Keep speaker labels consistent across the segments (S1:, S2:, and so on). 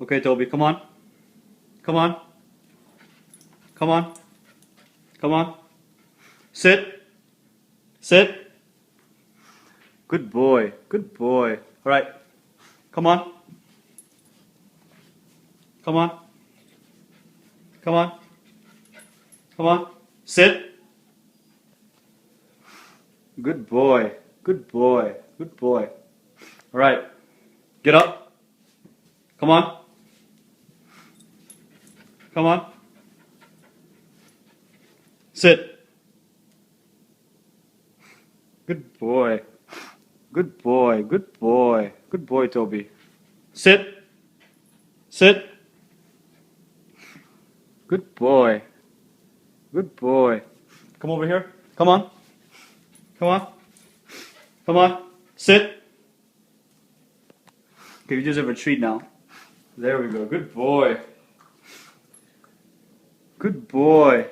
S1: Okay, Toby, come on. Come on. Come on. Come on. Sit. Sit. Good boy. Good boy. All right. Come on. Come on. Come on. Come on. Sit. Good boy. Good boy. Good boy. All right. Get up. Come on. Come on. Sit. Good boy. Good boy. Good boy. Good boy, Toby. Sit. Sit. Good boy. Good boy. Come over here. Come on. Come on. Come on. Sit. Okay, you deserve a treat now. There we go. Good boy. Good boy.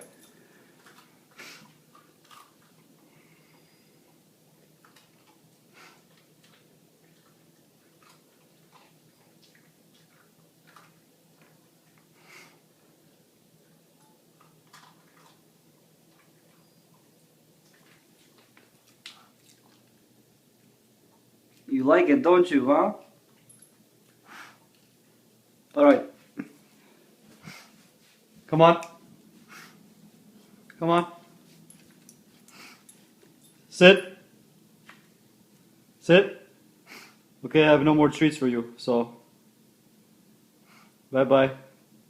S1: You like it, don't you, huh? All right. Come on. Come on. Sit. Sit. Okay, I have no more treats for you, so bye-bye.